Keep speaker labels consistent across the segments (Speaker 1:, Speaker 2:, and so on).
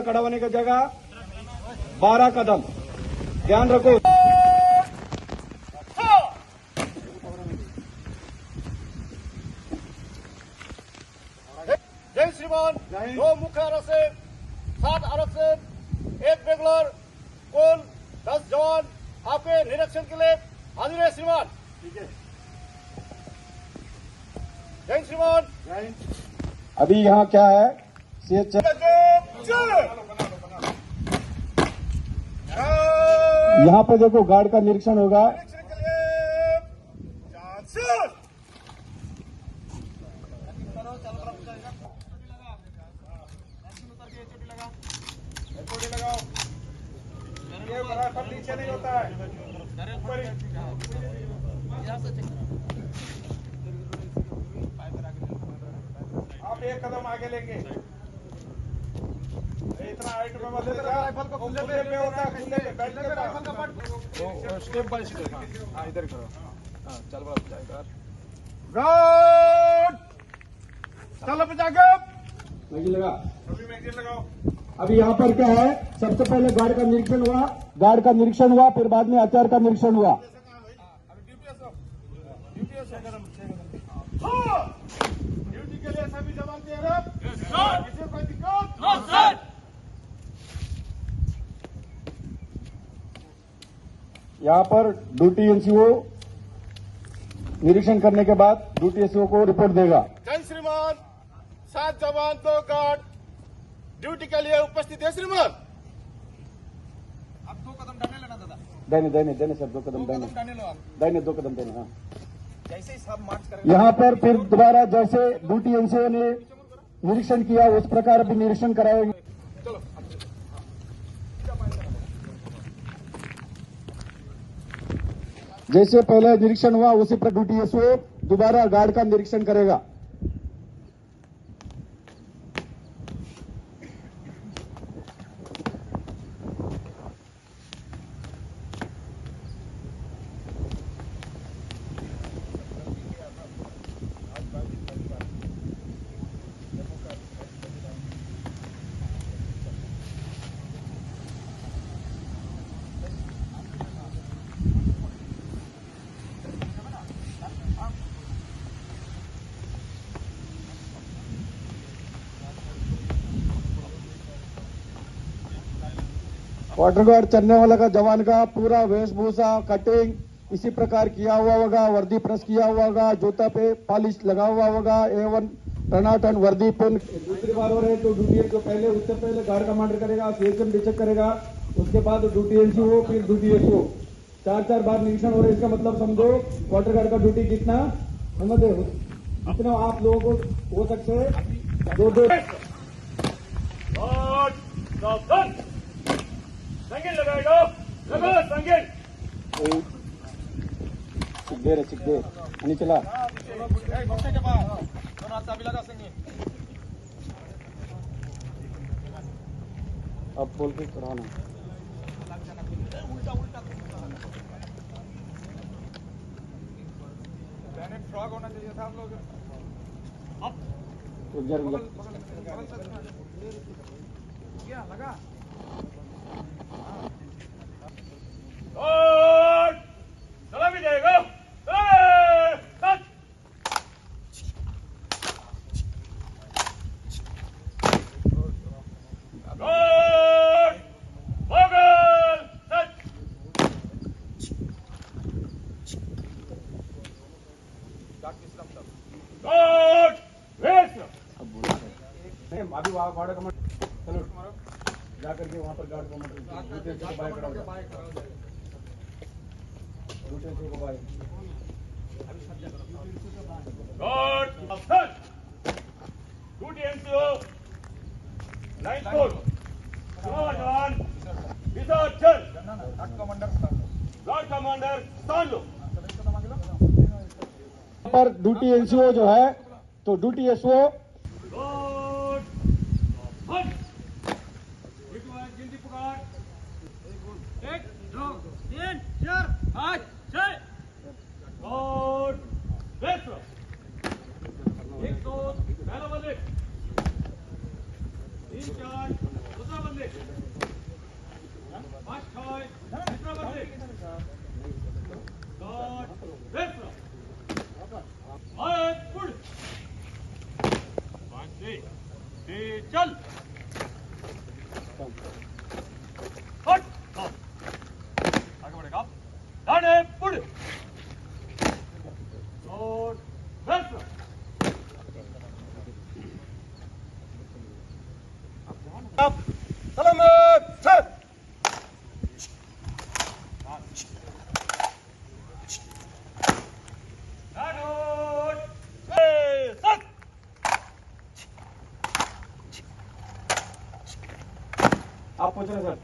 Speaker 1: खड़ा होने की जगह 12 कदम, ध्यान रखो।
Speaker 2: जय श्रीमान। 2 मुख्य आरक्षक, 7 आरक्षक, 1 बेंगलोर, कुल 10 जवान आपके निरीक्षण के लिए हाजिर है श्रीमान।
Speaker 1: ठीक है,
Speaker 2: जय श्रीमान।
Speaker 1: अभी यहाँ क्या है, यहाँ पे देखो गार्ड का निरीक्षण होगा।
Speaker 2: नीचे नहीं होता है, आप 1 कदम आगे लेंगे। इतना हाइट में मत राइफल को खुले पे होता है, खुले पे बैठ के राइफल का पट स्टेप बाय स्टेप। हाँ इधर करो। हाँ चल बड़ा गार्ड चलो पे जाके
Speaker 1: मैगी लगा।
Speaker 2: अभी मैगजीन लगाओ।
Speaker 1: अभी यहाँ पर क्या है, सबसे पहले गार्ड का निरीक्षण हुआ, फिर बाद में हथियार का निरीक्षण हुआ।
Speaker 2: ड्यूटी के लिए सभी जवान तैयार हैं? किसी को कोई दिक्कत?
Speaker 1: यहाँ पर ड्यूटी एनसीओ निरीक्षण करने के बाद ड्यूटी एनसीओ को रिपोर्ट देगा।
Speaker 2: जय श्रीमान। 7 जवान 2 गार्ड ड्यूटी के लिए उपस्थित है श्रीमान। अब 2 कदम डालने लेना दादा।
Speaker 1: देने सर 2 कदम
Speaker 2: डालने लो आप।
Speaker 1: 2 कदम देने। हाँ
Speaker 2: जैसे ही सब मार्च करेंगे
Speaker 1: यहाँ पर फिर दोबारा जैसे ड्यूटी एनसीओ ने निरीक्षण किया उस प्रकार भी निरीक्षण कराएंगे।
Speaker 2: चलो
Speaker 1: जैसे पहले निरीक्षण हुआ उसी पर ड्यूटी एनसीओ दोबारा गार्ड का निरीक्षण करेगा। वाटर गार्ड चलने वाला का जवान का पूरा वेशभूषा कटिंग इसी प्रकार किया हुआ होगा, वर्दी प्रेस किया हुआ होगा, जूता पे पॉलिश लगा हुआ होगा, A1 टनाटन वर्दी पिन। दूसरी बार हो रहे तो ड्यूटी जो पहले उससे पहले गार्ड कमांडर करेगा, सीएचएम डिचेक करेगा, उसके बाद ड्यूटी एनसीओ, फिर ड्यूटी एसओ। 4 बार निरीक्षण हो रहे। इसका मतलब समझो वाटर गार्ड का ड्यूटी कितना समझे, इतना आप लोगों को हो सकते है 2
Speaker 2: संगीन लगाएगा। लगा संगीन।
Speaker 1: चिक दे आणि चला।
Speaker 2: बक्से के पास दोनों हाथ चाबी लगा संगीन।
Speaker 1: अब बोल के कराना।
Speaker 2: बैनेट फ्रॉग होना चाहिए था आप लोग। अब क्या लगा? चला भी जाएगा।
Speaker 1: अभी वहाँ गार्ड कमांडर चलो जाकर के वहाँ पर guard commander
Speaker 2: duty NCO line code जवान चल गार्ड कमांडर स्थान लो।
Speaker 1: पर ड्यूटी एनसीओ जो है तो ड्यूटी एसओ
Speaker 2: गिनती पुकार 1 2 3 4 5 6 और 1 2 पहला वाले 3 4 दूसरा बंदे 5 6 तीसरा बंदे डॉट रेसरा आए पुड़ 5 6 चल हट आगे बढ़ेगा दाने पुड़ और रेसरा सलामत सर
Speaker 1: आप पहुंच रहे सर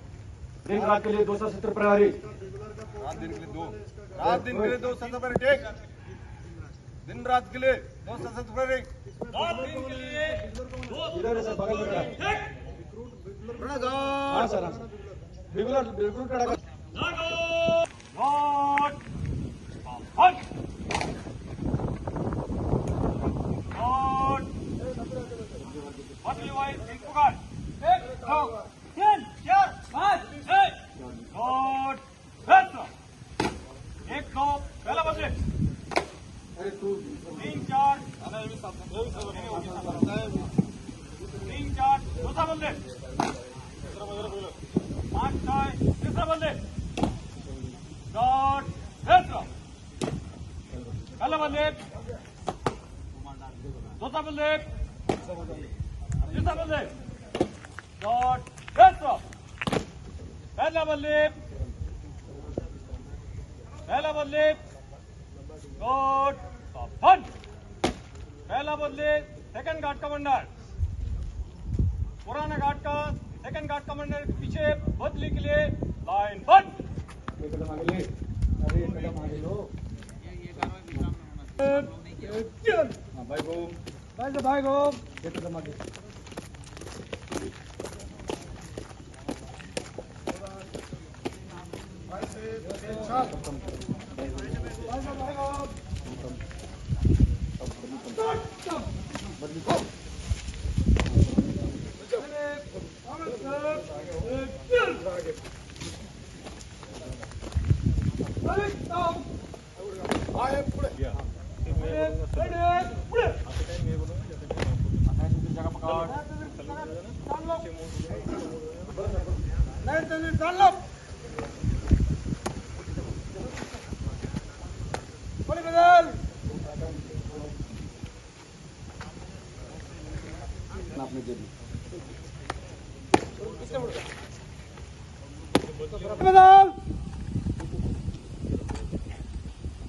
Speaker 1: दिन रात के लिए 270 प्रहरी
Speaker 2: रात दिन के लिए दो सत्तर पर टेक दिन रात के लिए 270 पर रात दिन के लिए
Speaker 1: इधर है सर बगल में खड़ा है। हाँ सर बिल्कुल बिल्कुल खड़ा कर
Speaker 2: एक दो पहला बदले 3 4 3 4 दूसरा बदले 5 6 तीसरा बदले डॉट रेसरा पहला बदले दूसरा बदले तीसरा बदले डॉट रेसरा पहला बदले डॉट बंद पहला बदले सेकंड गार्ड कमांडर पुराना गार्ड का सेकंड गार्ड कमांडर के पीछे बदली के लिए लाइन बंद भाई गो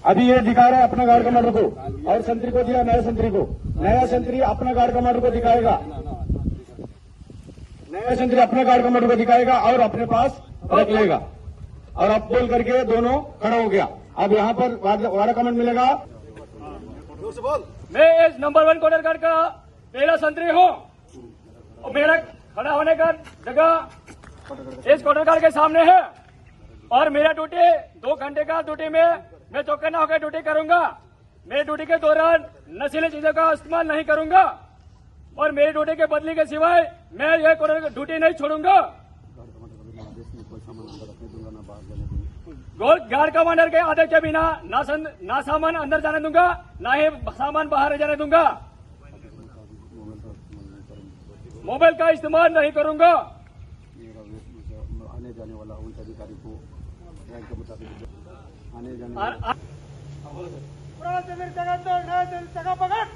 Speaker 1: अभी ये दिखा रहा है अपना गार्ड कमांडर को और संतरी को दिया नया संतरी अपना गार्ड कमांडर को दिखाएगा नया संतरी अपना गार्ड कमांडर को दिखाएगा और अपने पास रख लेगा और अब बोल करके दोनों खड़ा हो गया। अब यहाँ पर वाड़ा कमांड मिलेगा।
Speaker 2: मैं इस नंबर 1 क्वार्टर गार्ड का पहला संतरी हूँ और मेरा खड़ा होने का जगह इस क्वार्टर गार्ड के सामने है और मेरा ड्यूटी 2 घंटे का ड्यूटी में मैं चौकन्ना होकर ड्यूटी करूंगा। मेरी ड्यूटी के दौरान नशीली चीजों का इस्तेमाल नहीं करूंगा और मेरी ड्यूटी के बदली के सिवाय मैं यह ड्यूटी नहीं छोड़ूंगा। गार्ड कमांडर के आदेश के बिना ना सामान अंदर जाने दूंगा ना ही सामान बाहर जाने दूंगा। मोबाइल का इस्तेमाल नहीं करूंगा।
Speaker 3: आने जाने वाला उन अधिकारी को रैंक के मुताबिक आने जाने
Speaker 2: जगह पकड़।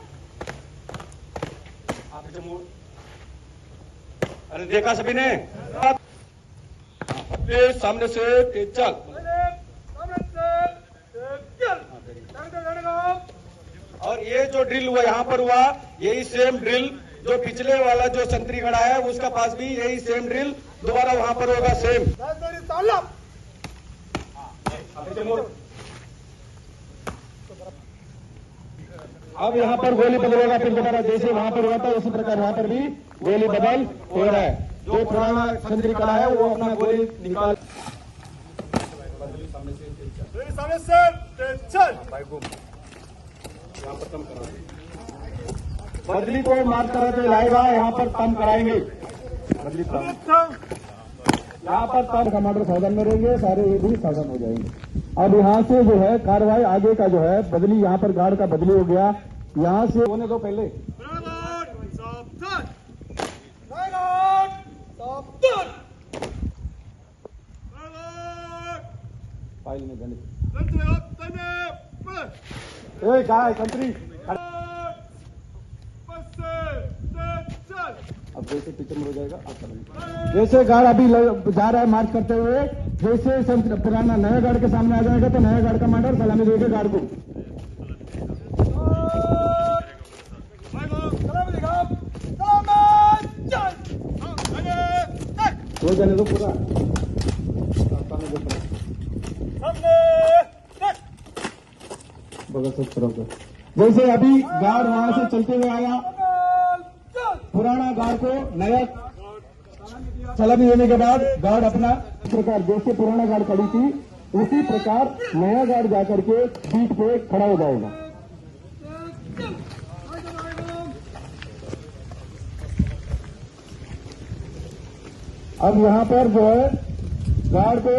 Speaker 1: अरे देखा सभी ने सामने से चल और ये जो ड्रिल हुआ यहाँ पर हुआ यही सेम ड्रिल जो पिछले वाला जो संतरी खड़ा है उसका पास भी यही सेम ड्रिल दोबारा वहां पर होगा सेम। अब यहाँ पर गोली बदलेगा फिर दोबारा जैसे वहां पर हुआ था उसी प्रकार वहां पर भी गोली बदल हो रहा है। जो पुराना संतरी खड़ा है वो अपना गोली निकाल बदली को मार्च कराते लाएगा यहाँ पर कम कराएंगे।
Speaker 3: बदली
Speaker 1: यहाँ पर तार कमांडर सावधान में रहेंगे, सारे ये भी सावधान हो जाएंगे। अब यहाँ से जो है कार्रवाई आगे का जो है बदली, यहाँ पर गार्ड का बदली हो गया, यहाँ से होने दो पहले। फाइल में गणित कहा है कंट्री। अब जैसे पीछे हो जाएगा आप चलेंगे। जैसे गार्ड अभी जा रहा है मार्च करते हुए, जैसे पुराना नया गार्ड के सामने आ जाएगा तो नया गार्ड कमांडर सलामी देगा गार्ड को। हो जाने दो पूरा। जैसे अभी गार्ड वहां से चलते हुए आया, पुराना गार्ड को नया सलामी देने के बाद गार्ड अपना प्रकार जैसे पुराना गार्ड खड़ी थी उसी प्रकार नया गार्ड जाकर के बीच पे खड़ा हो जाएगा। अब यहाँ पर जो है गार्ड को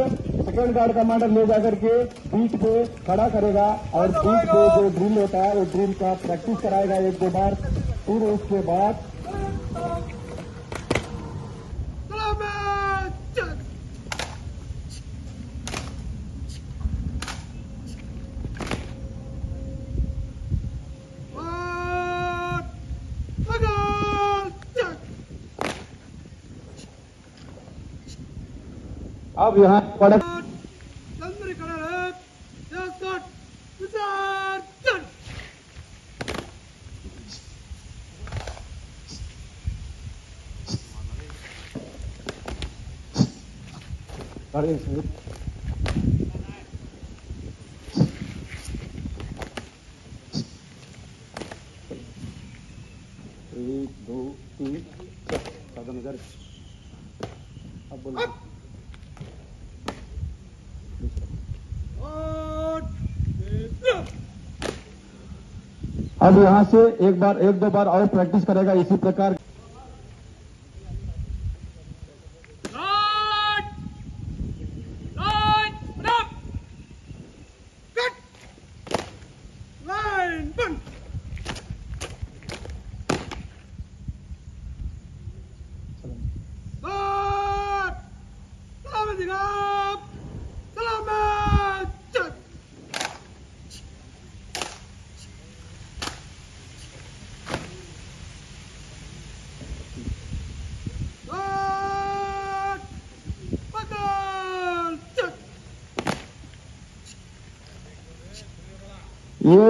Speaker 1: सेकंड गार्ड कमांडर ले जाकर के बीच पे खड़ा करेगा और बीच पे जो ड्रिल होता है वो ड्रिल का प्रैक्टिस कराएगा एक दो बार। फिर उसके बाद अब यहाँ पड़क एक दो तीन कदम इधर। अब बोलो अब यहाँ से एक दो बार और प्रैक्टिस करेगा इसी प्रकार। ये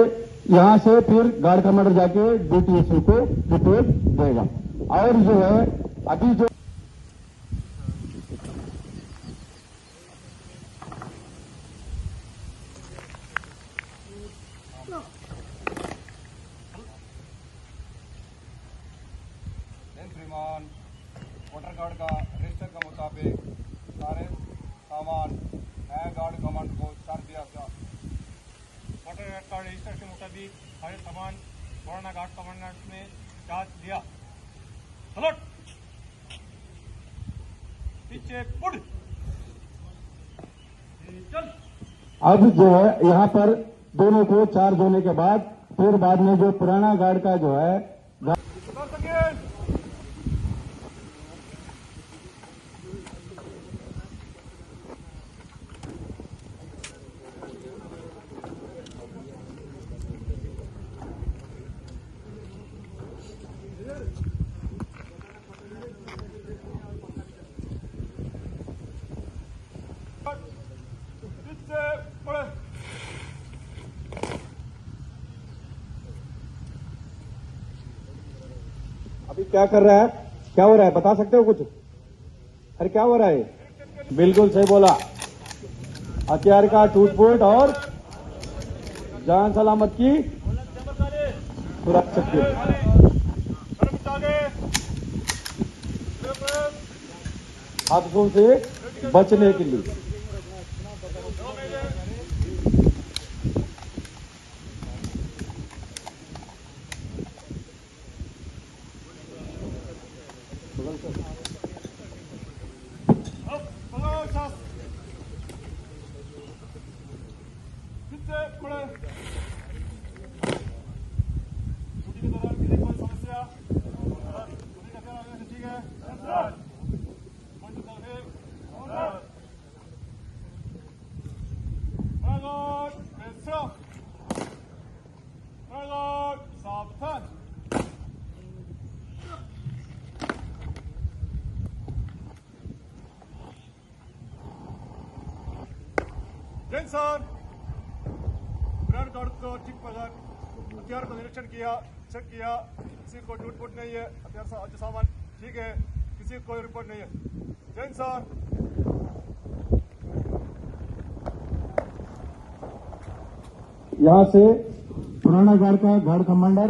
Speaker 1: यहाँ से फिर गार्ड कमांडर जाके डीटीएसयू को रिपोर्ट देगा। और जो है अभी जो
Speaker 3: वोटर कार्ड का रजिस्टर के मुताबिक सारे सामान नया गार्ड कमांड को चार्ज दिया गया। वोटर कार्ड रजिस्टर के मुताबिक सारे सामान पुराना गार्ड कमांडेंट में चार्ज दिया। सलूट पीछे पुड़ चल।
Speaker 1: अब जो है यहाँ पर दोनों को चार्ज होने के बाद फिर बाद में जो पुराना गार्ड का जो है अभी क्या कर रहा है, क्या हो रहा है बता सकते हो कुछ? अरे क्या हो रहा है? बिल्कुल सही बोला। हथियार का टूट-फूट और जान सलामत की सुरक्षा के हादसों से बचने के लिए
Speaker 3: सर ब्रांड कार्ड को ठीक पकड़ हथियार को निरीक्षण किया, चेक किया, किसी को टूट फूट नहीं है, हथियार सामान ठीक है, किसी को कोई रिपोर्ट नहीं है। जैन सर
Speaker 1: यहाँ से पुराना गार्ड का गार्ड कमांडर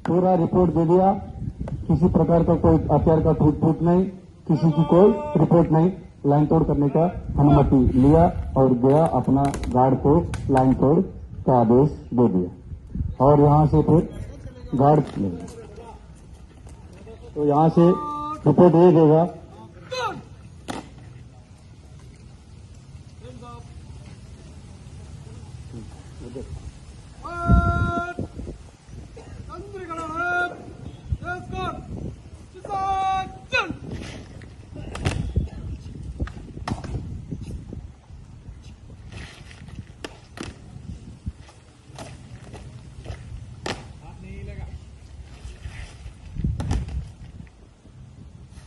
Speaker 1: पूरा रिपोर्ट दे दिया, किसी प्रकार का कोई हथियार का टूट फूट नहीं, किसी की कोई रिपोर्ट नहीं, लाइन तोड़ करने का अनुमति लिया और गया अपना गार्ड को लाइन तोड़ का आदेश दे दिया और यहाँ से फिर गार्ड ले गया। तो यहाँ से रिपोर्ट ये देगा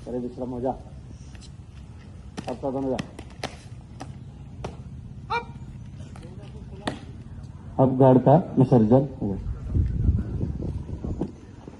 Speaker 1: अरे विश्राम हो जा, अब कदम हो जा। अब गार्ड का विसर्जन हुआ।